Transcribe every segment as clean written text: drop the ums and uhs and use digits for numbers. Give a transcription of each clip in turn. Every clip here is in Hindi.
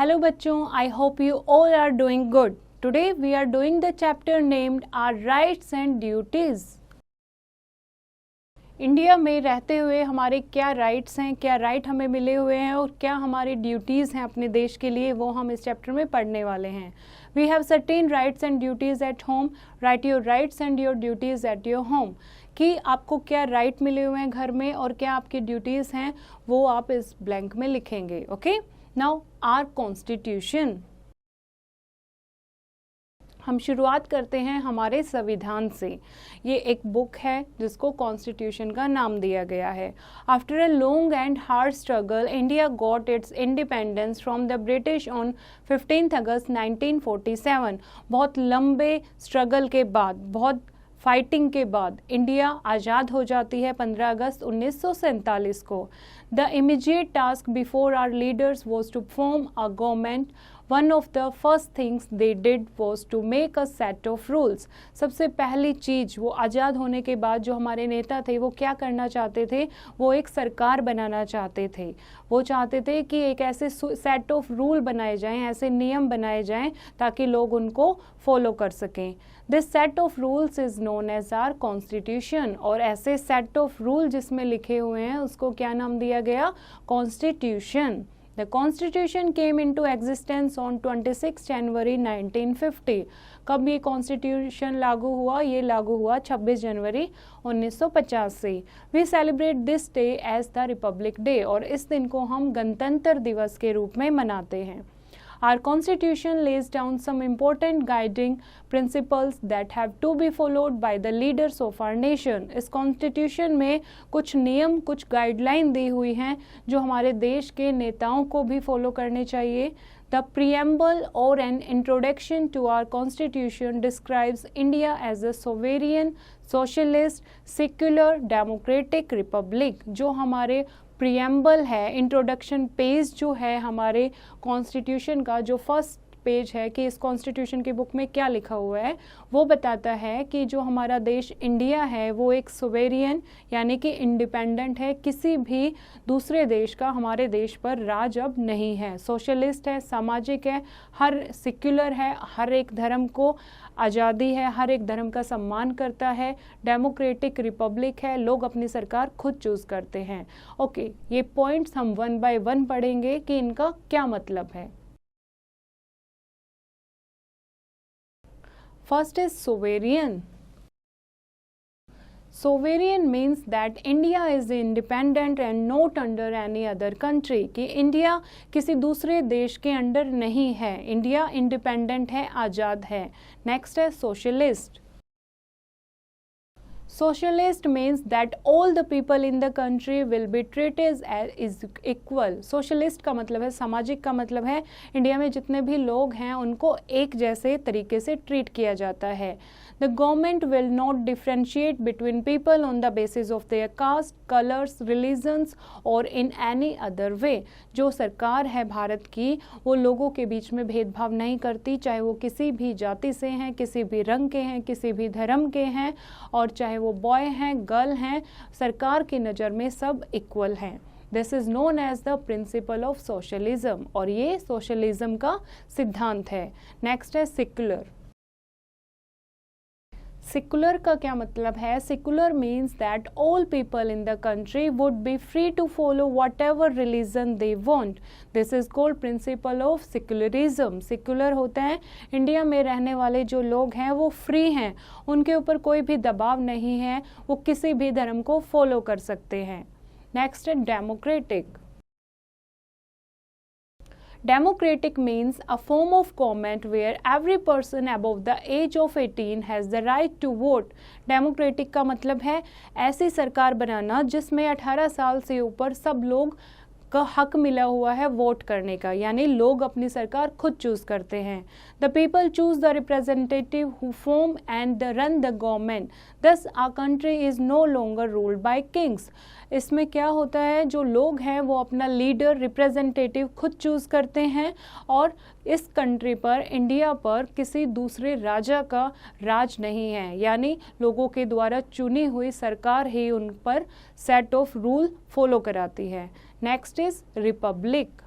Hello बच्चों, I hope you all are doing good. Today we are doing the chapter named Our Rights and Duties. India में रहते हुए हमारे क्या राइट्स हैं, क्या राइट हमें मिले हुए हैं और क्या हमारी ड्यूटीज़ हैं अपने देश के लिए, वो हम इस चैप्टर में पढ़ने वाले हैं. We have certain rights and duties at home. Write your rights and your duties at your home. कि आपको क्या राइट मिले हुए हैं घर में और क्या आपकी ड्यूटीज़ हैं वो आप इस ब्लैंक में लिखेंगे. Okay, now our constitution. हम शुरुआत करते हैं हमारे संविधान से. ये एक बुक है जिसको कॉन्स्टिट्यूशन का नाम दिया गया है. After a long and hard struggle India got its independence from the British on 15 अगस्त 1947. बहुत लंबे स्ट्रगल के बाद, बहुत फाइटिंग के बाद इंडिया आज़ाद हो जाती है 15 अगस्त 1947 को. The immediate task before our leaders was to form a government. One of the first things they did was to make a set of rules. सबसे पहली चीज़ वो आज़ाद होने के बाद जो हमारे नेता थे वो क्या करना चाहते थे, वो एक सरकार बनाना चाहते थे. वो चाहते थे कि एक ऐसे सेट ऑफ रूल बनाए जाएं, ऐसे नियम बनाए जाएं ताकि लोग उनको फॉलो कर सकें. This set of rules is known as our constitution. और ऐसे सेट ऑफ रूल जिसमें लिखे हुए हैं उसको क्या नाम दिया गया, constitution. The Constitution came into existence on 26 जनवरी 1950. कब ये कॉन्स्टिट्यूशन लागू हुआ, ये लागू हुआ 26 जनवरी 1950 से. We celebrate this day as the Republic Day. और इस दिन को हम गणतंत्र दिवस के रूप में मनाते हैं. Our Constitution lays down some important guiding principles that have to be followed by the leaders of our nation. इस Constitution में कुछ नियम, कुछ गाइडलाइन दी हुई हैं जो हमारे देश के नेताओं को भी फॉलो करने चाहिए. The preamble or an introduction to our Constitution describes India as a sovereign, socialist, secular, democratic republic. जो हमारे प्रियम्बल है, इंट्रोडक्शन पेज जो है हमारे कॉन्स्टिट्यूशन का, जो फर्स्ट पेज है कि इस कॉन्स्टिट्यूशन की बुक में क्या लिखा हुआ है, वो बताता है कि जो हमारा देश इंडिया है वो एक सोवेरियन यानी कि इंडिपेंडेंट है. किसी भी दूसरे देश का हमारे देश पर राज अब नहीं है. सोशलिस्ट है, सामाजिक है, हर सेक्युलर है, हर एक धर्म को आज़ादी है, हर एक धर्म का सम्मान करता है. डेमोक्रेटिक रिपब्लिक है, लोग अपनी सरकार खुद चूज़ करते हैं. ओके, ये पॉइंट्स हम 1 बाय 1 पढ़ेंगे कि इनका क्या मतलब है. First is sovereign. Sovereign means that India is independent and not under any other country. कि इंडिया किसी दूसरे देश के अंडर नहीं है, इंडिया इंडिपेंडेंट है, आज़ाद है. नेक्स्ट है socialist. Socialist means that all the people in the country will be treated as equal. Socialist का मतलब है, सामाजिक का मतलब है इंडिया में जितने भी लोग हैं उनको एक जैसे तरीके से ट्रीट किया जाता है. The government will not differentiate between people on the basis of their caste, colors, religions or in any other way. जो सरकार है भारत की वो लोगों के बीच में भेदभाव नहीं करती, चाहे वो किसी भी जाति से हैं, किसी भी रंग के हैं, किसी भी धर्म के हैं, और चाहे वो बॉय हैं, गर्ल हैं, सरकार की नज़र में सब इक्वल हैं. This is known as the principle of socialism. और ये सोशलिज्म का सिद्धांत है. नेक्स्ट है सेक्युलर. सेक्युलर का क्या मतलब है? Secular means that all people in the country would be free to follow whatever religion they want. This is called principle of secularism. Secular होता है इंडिया में रहने वाले जो लोग हैं वो फ्री हैं, उनके ऊपर कोई भी दबाव नहीं है, वो किसी भी धर्म को फॉलो कर सकते हैं. नेक्स्ट है democratic. Democratic means a form of government where every person above the age of 18 has the right to vote. Democratic का मतलब है ऐसी सरकार बनाना जिसमें 18 साल से ऊपर सब लोग का हक मिला हुआ है वोट करने का, यानी लोग अपनी सरकार खुद चूज़ करते हैं. The people choose the representative who form and run the government. Thus our country is no longer ruled by kings. इसमें क्या होता है, जो लोग हैं वो अपना लीडर, रिप्रेजेंटेटिव खुद चूज़ करते हैं और इस कंट्री पर, इंडिया पर किसी दूसरे राजा का राज नहीं है, यानी लोगों के द्वारा चुनी हुई सरकार ही उन पर सेट ऑफ रूल फॉलो कराती है. Next is Republic.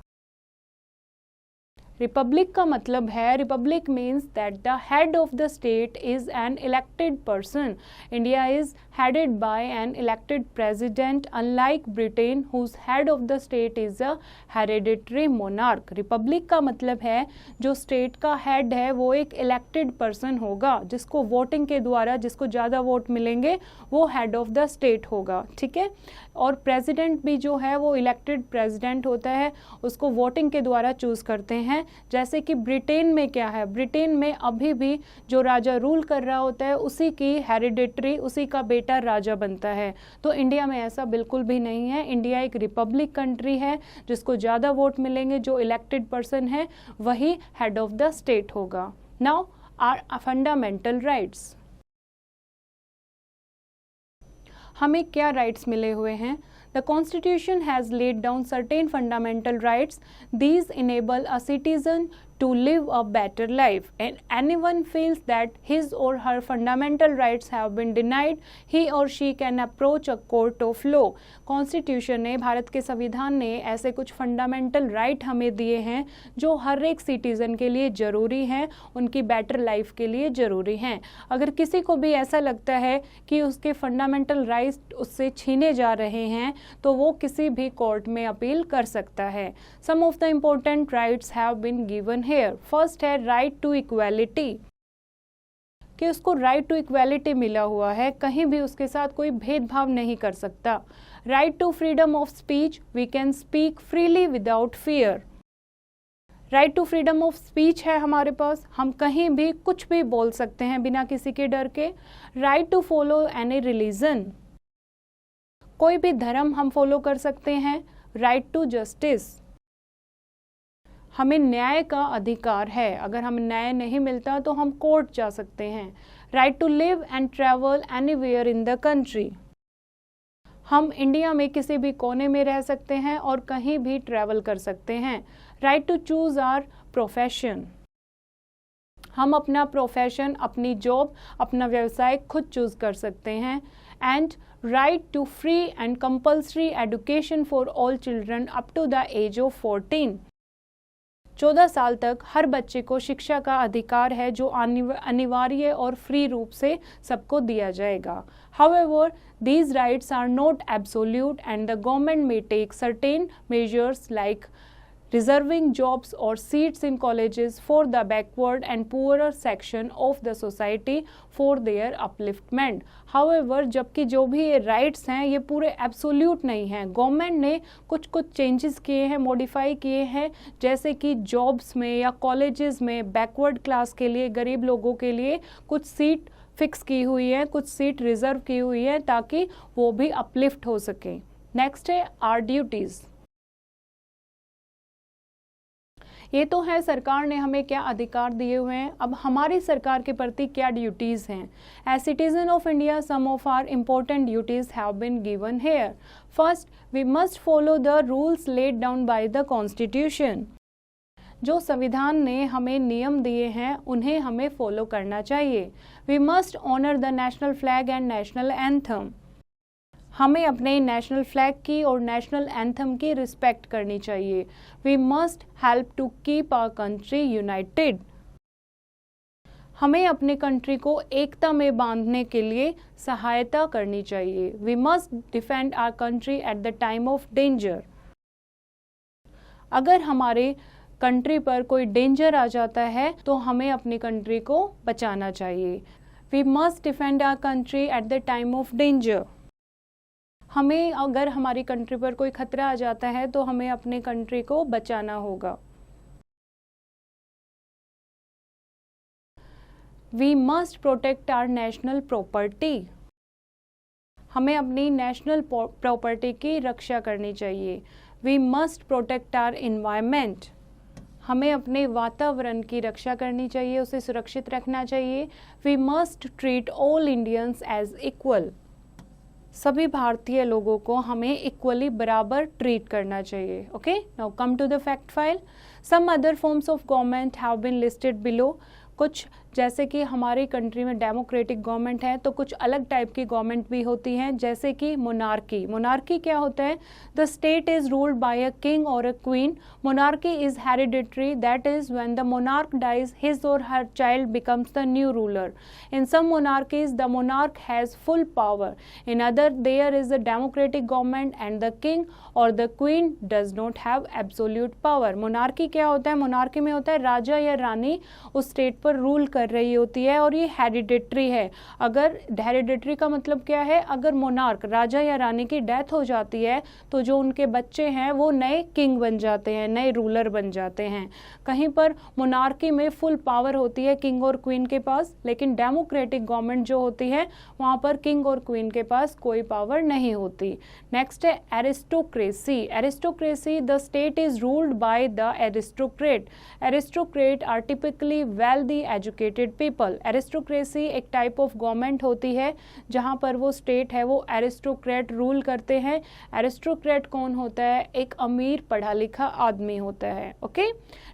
रिपब्लिक का मतलब है, Republic means that the head of the state is an elected person. India is headed by an elected president, unlike Britain whose head of the state is a hereditary monarch. Republic का मतलब है जो स्टेट का हेड है वो एक इलेक्टेड पर्सन होगा, जिसको वोटिंग के द्वारा जिसको ज़्यादा वोट मिलेंगे वो हेड ऑफ द स्टेट होगा. ठीक है. और प्रेसिडेंट भी जो है वो इलेक्टेड प्रेसिडेंट होता है, उसको वोटिंग के द्वारा चूज़ करते हैं. जैसे कि ब्रिटेन में क्या है, ब्रिटेन में अभी भी जो राजा रूल कर रहा होता है उसी की हेरिडिटरी, उसी का बेटा राजा बनता है. तो इंडिया में ऐसा बिल्कुल भी नहीं है. इंडिया एक रिपब्लिक कंट्री है, जिसको ज़्यादा वोट मिलेंगे, जो इलेक्टेड पर्सन है वही हेड ऑफ द स्टेट होगा. Now are fundamental rights. हमें क्या राइट्स मिले हुए हैं? The Constitution has laid down certain fundamental rights. These enable a citizen to live a better life, and anyone feels that his or her fundamental rights have been denied, he or she can approach a court of law. Constitution ने, भारत के संविधान ने ऐसे कुछ फंडामेंटल राइट हमें दिए हैं जो हर एक सिटीज़न के लिए ज़रूरी हैं, उनकी बेटर लाइफ के लिए ज़रूरी हैं. अगर किसी को भी ऐसा लगता है कि उसके फंडामेंटल राइट्स उससे छीने जा रहे हैं तो वो किसी भी कोर्ट में अपील कर सकता है. Some of the important rights have been given here. First है राइट टू इक्वालिटी, कि उसको राइट टू इक्वालिटी मिला हुआ है, कहीं भी उसके साथ कोई भेदभाव नहीं कर सकता. Right to freedom of speech, we can speak freely without fear. Right to freedom of speech है हमारे पास, हम कहीं भी कुछ भी बोल सकते हैं बिना किसी के डर के. Right to follow any religion, कोई भी धर्म हम फॉलो कर सकते हैं. राइट टू जस्टिस, हमें न्याय का अधिकार है, अगर हमें न्याय नहीं मिलता तो हम कोर्ट जा सकते हैं. Right to live and travel anywhere in the country, हम इंडिया में किसी भी कोने में रह सकते हैं और कहीं भी ट्रैवल कर सकते हैं. Right to choose our profession, हम अपना प्रोफेशन, अपनी जॉब, अपना व्यवसाय खुद चूज कर सकते हैं. And right to free and compulsory education for all children up to the age of 14. 14 साल तक हर बच्चे को शिक्षा का अधिकार है, जो अनिवार्य और फ्री रूप से सबको दिया जाएगा. However, these rights are not absolute and the government may take certain measures like reserving jobs or seats in colleges for the backward and poorer section of the society for their upliftment. However, जबकि जो भी ये राइट्स हैं ये पूरे एब्सोल्यूट नहीं हैं. गवर्नमेंट ने कुछ चेंजेस किए हैं, मॉडिफाई किए हैं, जैसे कि जॉब्स में या कॉलेजेस में बैकवर्ड क्लास के लिए, गरीब लोगों के लिए कुछ सीट फिक्स की हुई है, कुछ सीट रिजर्व की हुई है ताकि वो भी अपलिफ्ट हो सके. नेक्स्ट है आर ड्यूटीज़. ये तो है सरकार ने हमें क्या अधिकार दिए हुए हैं. अब हमारी सरकार के प्रति क्या ड्यूटीज़ हैं. As citizen of India some of our important duties have been given here. First, we must follow the rules laid down by the constitution. जो संविधान ने हमें नियम दिए हैं उन्हें हमें फॉलो करना चाहिए. We must honour the national flag and national anthem, हमें अपने नेशनल फ्लैग की और नेशनल एंथम की रिस्पेक्ट करनी चाहिए. We must help to keep our country united, हमें अपने कंट्री को एकता में बांधने के लिए सहायता करनी चाहिए. We must defend our country at the time of danger, अगर हमारे कंट्री पर कोई डेंजर आ जाता है तो हमें अपनी कंट्री को बचाना चाहिए. We must defend our country at the time of danger, हमें अगर हमारी कंट्री पर कोई खतरा आ जाता है तो हमें अपने कंट्री को बचाना होगा. We must protect our national property, हमें अपनी नेशनल प्रॉपर्टी की रक्षा करनी चाहिए. We must protect our environment, हमें अपने वातावरण की रक्षा करनी चाहिए, उसे सुरक्षित रखना चाहिए. We must treat all Indians as equal, सभी भारतीय लोगों को हमें इक्वली बराबर ट्रीट करना चाहिए. Okay, now come to the fact file. Some other forms of government have been listed below. कुछ जैसे कि हमारी कंट्री में डेमोक्रेटिक गवर्नमेंट है तो कुछ अलग टाइप की गवर्नमेंट भी होती हैं, जैसे कि मोनार्की। मोनार्की क्या होता है? The state is ruled by a king और a queen. Monarchy is hereditary, that is when the monarch dies his or her child becomes the new ruler. In some monarchies, the monarch has full power. In other, there is a democratic government and the king or the queen does not have absolute power. Monarchy क्या होता है? monarchy में होता है राजा या रानी उस स्टेट पर रूल कर रही होती है और ये हेरिडिटरी है। अगर हेरिडिटरी का मतलब क्या है? अगर मोनार्क राजा या रानी की डेथ हो जाती है तो जो उनके बच्चे हैं वो नए किंग बन जाते हैं, नए रूलर बन जाते हैं। कहीं पर मोनार्की में फुल पावर होती है किंग और क्वीन के पास, लेकिन डेमोक्रेटिक गवर्नमेंट जो होती है वहाँ पर किंग और क्वीन के पास कोई पावर नहीं होती। नेक्स्ट है aristocracy. Aristocracy, the state is ruled by the aristocrat. Aristocrat are typically wealthy educated people. Aristocracy एक टाइप ऑफ गवर्नमेंट होती है जहाँ पर वो स्टेट है वो एरिस्टोक्रेट रूल करते हैं। एरिस्टोक्रेट कौन होता है? एक अमीर पढ़ा लिखा आदमी होता है। ओके,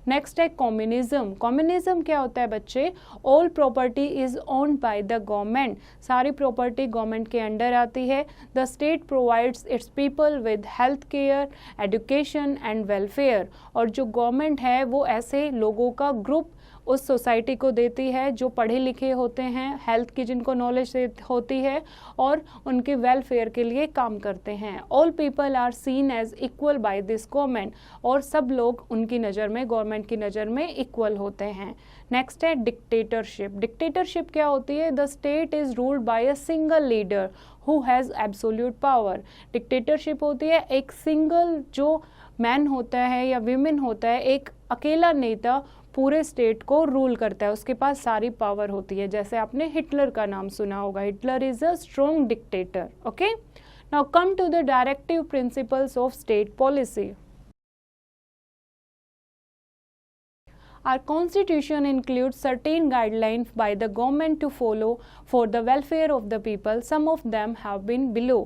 नेक्स्ट है कम्युनिज्म। कम्युनिज्म क्या होता है बच्चे? All property is owned by the government. सारी प्रॉपर्टी गवर्नमेंट के अंडर आती है। The state provides it's people with health care, education and welfare. और जो गवर्नमेंट है वो ऐसे लोगों का ग्रुप उस सोसाइटी को देती है जो पढ़े लिखे होते हैं, हेल्थ की जिनको नॉलेज होती है और उनके वेलफेयर के लिए काम करते हैं। All people are seen as equal by this government. और सब लोग उनकी नज़र में, गवर्नमेंट की नज़र में इक्वल होते हैं। नेक्स्ट है डिक्टेटरशिप। डिक्टेटरशिप क्या होती है? The state is ruled by a single leader who has absolute power. Dictatorship होती है एक सिंगल जो मैन होता है या विमेन होता है, एक अकेला नेता पूरे स्टेट को रूल करता है, उसके पास सारी पावर होती है। जैसे आपने हिटलर का नाम सुना होगा, Hitler is a strong dictator. Okay, now come to the directive principles of state policy. Our constitution includes certain guidelines by the government to follow for the welfare of the people. Some of them have been below.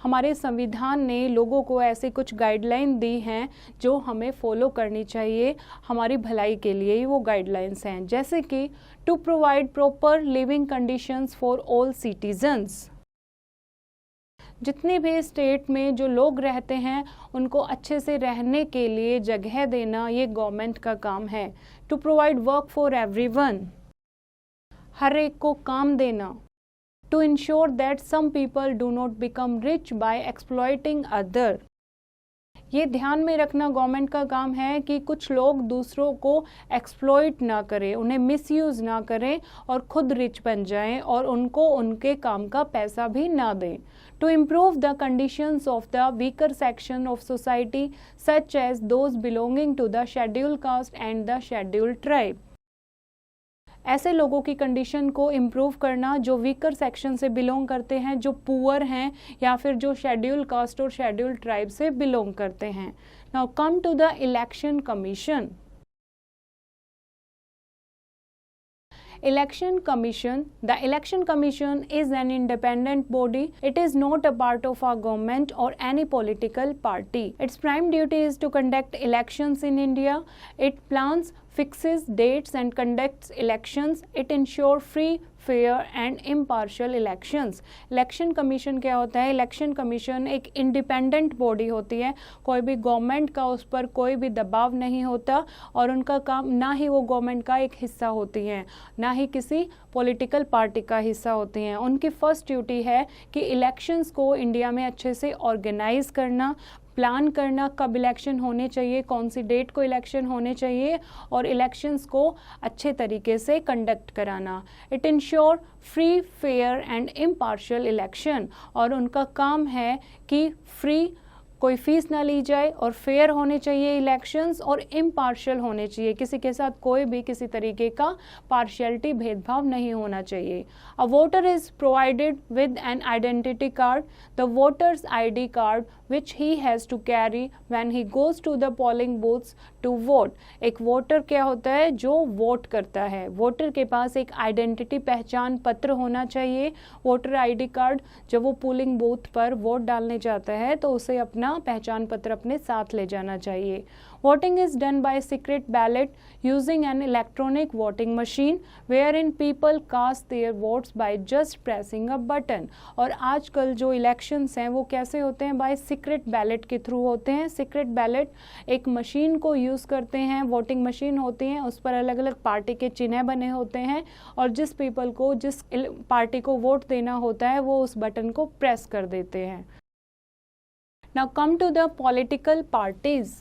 हमारे संविधान ने लोगों को ऐसे कुछ गाइडलाइन दी हैं जो हमें फॉलो करनी चाहिए हमारी भलाई के लिए। वो गाइडलाइंस हैं जैसे कि to provide proper living conditions for all citizens. जितने भी स्टेट में जो लोग रहते हैं उनको अच्छे से रहने के लिए जगह देना ये गवर्नमेंट का काम है। To provide work for everyone, हर एक को काम देना। To ensure that some people do not become rich by exploiting other. ये ध्यान में रखना गवर्नमेंट का काम है कि कुछ लोग दूसरों को एक्सप्लॉइट ना करें, उन्हें मिसयूज़ ना करें और खुद रिच बन जाएं और उनको उनके काम का पैसा भी ना दें। To improve the conditions of the weaker section of society such as those belonging to the scheduled caste and the scheduled tribe. ऐसे लोगों की कंडीशन को इम्प्रूव करना जो वीकर सेक्शन से बिलोंग करते हैं, जो पुअर हैं या फिर जो शेड्यूल कास्ट और शेड्यूल ट्राइब से बिलोंग करते हैं। Now come to the election commission. Election Commission. The Election Commission is an independent body. It is not a part of our government or any political party. Its prime duty is to conduct elections in India. It plans, fixes dates and conducts elections. It ensures free, fair and impartial elections. Election commission क्या होता है? इलेक्शन कमीशन एक इंडिपेंडेंट बॉडी होती है, कोई भी गवर्नमेंट का उस पर कोई भी दबाव नहीं होता और उनका काम, ना ही वो गवर्नमेंट का एक हिस्सा होती हैं, ना ही किसी पॉलिटिकल पार्टी का हिस्सा होती हैं। उनकी फर्स्ट ड्यूटी है कि इलेक्शंस को इंडिया में अच्छे से ऑर्गेनाइज करना, प्लान करना, कब इलेक्शन होने चाहिए, कौन सी डेट को इलेक्शन होने चाहिए और इलेक्शंस को अच्छे तरीके से कंडक्ट कराना। It ensure free, fair and impartial election. और उनका काम है कि फ्री, कोई फीस ना ली जाए और फेयर होने चाहिए इलेक्शंस और इम्पार्शियल होने चाहिए, किसी के साथ कोई भी किसी तरीके का पार्शियलिटी, भेदभाव नहीं होना चाहिए। A voter is provided with an identity card, the voters ID card which he has to carry when he goes to the polling booths to vote. एक वोटर क्या होता है? जो वोट करता है। वोटर के पास एक आइडेंटिटी, पहचान पत्र होना चाहिए, वोटर ID कार्ड। जब वो पोलिंग बूथ पर वोट डालने जाता है तो उसे अपना अपना पहचान पत्र अपने साथ ले जाना चाहिए। Voting is done by secret ballot using an electronic voting machine wherein people cast their votes by just pressing a button. और आजकल जो इलेक्शंस हैं वो कैसे होते हैं, बाय सीक्रेट बैलेट के थ्रू होते हैं। सीक्रेट बैलेट एक मशीन को यूज़ करते हैं, वोटिंग मशीन होती है, उस पर अलग अलग पार्टी के चिन्ह बने होते हैं और जिस पीपल को जिस पार्टी को वोट देना होता है वो उस बटन को प्रेस कर देते हैं। Now come to the political parties.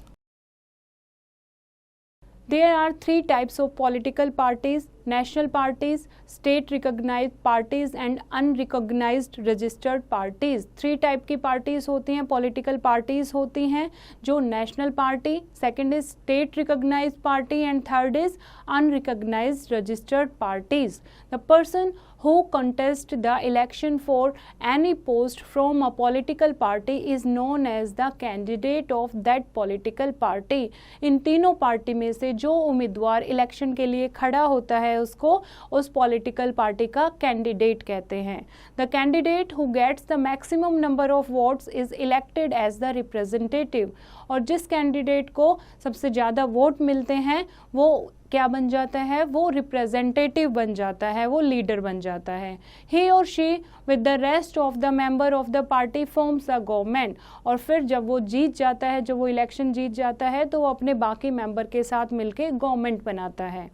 There are 3 types of political parties: national parties, state recognized parties and unrecognized registered parties। 3 type की पार्टीज होती हैं, पॉलिटिकल पार्टीज होती हैं, जो national party, second is state recognised party and third is unrecognised registered parties. The person who contest the election for any post from a political party is known as the candidate of that political party। इन तीनों पार्टी में से जो उम्मीदवार इलेक्शन के लिए खड़ा होता है उसको उस पॉलिटिकल पार्टी का कैंडिडेट कहते हैं। The candidate who gets the maximum number of votes is elected as the representative. और जिस कैंडिडेट को सबसे ज़्यादा वोट मिलते हैं वो क्या बन जाता है, वो रिप्रेजेंटेटिव बन जाता है, वो लीडर बन जाता है। ही और she with the rest of the member of the party forms a government. और फिर जब वो जीत जाता है, जब वो इलेक्शन जीत जाता है तो वो अपने बाकी मेंबर के साथ मिलके गवर्नमेंट बनाता है।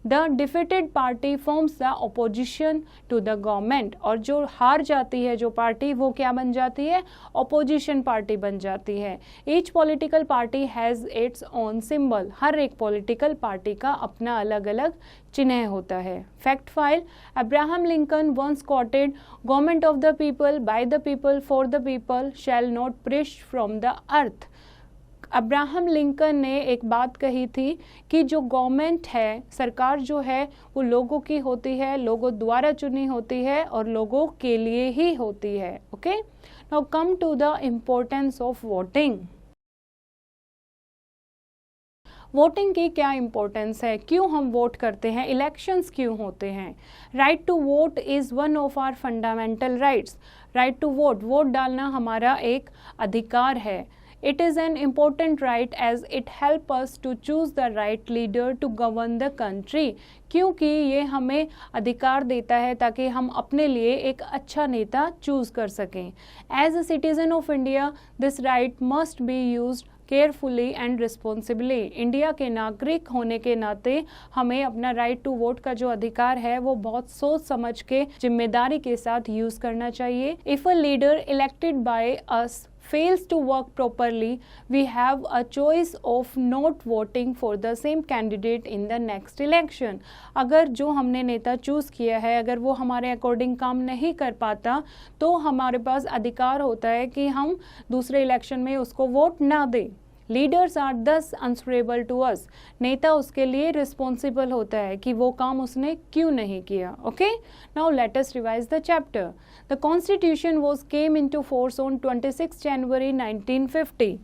The defeated party forms the opposition to the government. और जो हार जाती है जो पार्टी वो क्या बन जाती है, अपोजिशन पार्टी बन जाती है। Each political party has its own symbol. हर एक पॉलिटिकल पार्टी का अपना अलग अलग चिन्ह होता है। Fact file. Abraham Lincoln once quoted, government of the people, by the people, for the people, shall not perish from the earth. Abraham Lincoln ने एक बात कही थी कि जो गवर्नमेंट है, सरकार जो है वो लोगों की होती है, लोगों द्वारा चुनी होती है और लोगों के लिए ही होती है। Okay, now come to the importance of voting. Voting की क्या इम्पोर्टेंस है, क्यों हम वोट करते हैं, इलेक्शंस क्यों होते हैं। Right to vote is one of our fundamental rights. Right to vote, vote डालना हमारा एक अधिकार है। It is an important right as it helps us to choose the right leader to govern the country। क्योंकि ये हमें अधिकार देता है ताकि हम अपने लिए एक अच्छा नेता चूज कर सकें। As a citizen of India, this right must be used carefully and responsibly. India के नागरिक होने के नाते हमें अपना राइट टू वोट का जो अधिकार है वो बहुत सोच समझ के जिम्मेदारी के साथ यूज करना चाहिए। If a leader elected by us fails to work properly, we have a choice of not voting for the same candidate in the next election। अगर जो हमने नेता चूज किया है अगर वो हमारे अकॉर्डिंग काम नहीं कर पाता तो हमारे पास अधिकार होता है कि हम दूसरे इलेक्शन में उसको वोट ना दें। लीडर्स आर दस आंसरेबल टू अस। नेता उसके लिए रिस्पॉन्सिबल होता है कि वो काम उसने क्यों नहीं किया। Okay, now let us revise the chapter. The constitution was came into force on 26 जनवरी 1950।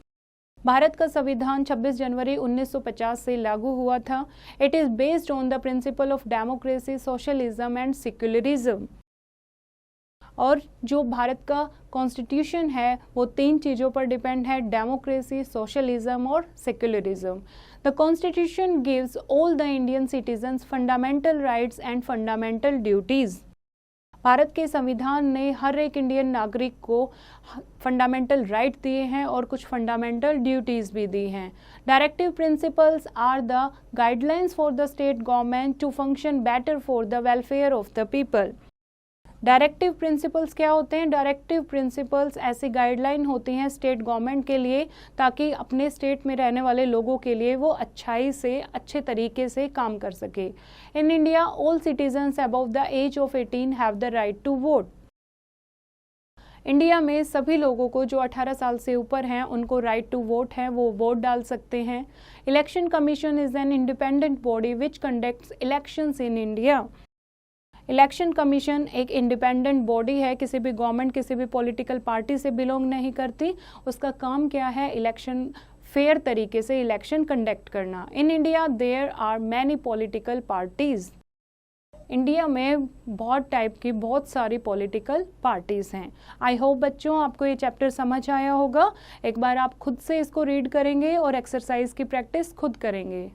भारत का संविधान 26 जनवरी 1950 से लागू हुआ था। It is based on the principle of democracy, socialism and secularism. और जो भारत का कॉन्स्टिट्यूशन है वो 3 चीज़ों पर डिपेंड है, डेमोक्रेसी, सोशलिज्म और secularism. The constitution gives all the Indian citizens fundamental rights and fundamental duties. Bharat के संविधान ने हर एक इंडियन नागरिक को फंडामेंटल राइट दिए हैं और कुछ फंडामेंटल ड्यूटीज़ भी दी हैं। Directive principles are the guidelines for the state government to function better for the welfare of the people. Directive principles क्या होते हैं? डायरेक्टिव प्रिंसिपल्स ऐसी गाइडलाइन होती हैं स्टेट गवर्नमेंट के लिए ताकि अपने स्टेट में रहने वाले लोगों के लिए वो अच्छाई से अच्छे तरीके से काम कर सके। In India all citizens above the age of 18 have the right to vote. India में सभी लोगों को जो 18 साल से ऊपर हैं उनको राइट टू वोट है, वो वोट डाल सकते हैं। Election commission is an independent body which conducts elections in India. Election commission एक इंडिपेंडेंट बॉडी है, किसी भी गवर्नमेंट किसी भी पॉलिटिकल पार्टी से बिलोंग नहीं करती। उसका काम क्या है? इलेक्शन फेयर तरीके से इलेक्शन कंडक्ट करना। In India there are many political parties. India में बहुत टाइप की बहुत सारी पॉलिटिकल पार्टीज़ हैं। आई होप बच्चों आपको ये चैप्टर समझ आया होगा। एक बार आप खुद से इसको रीड करेंगे और एक्सरसाइज की प्रैक्टिस खुद करेंगे।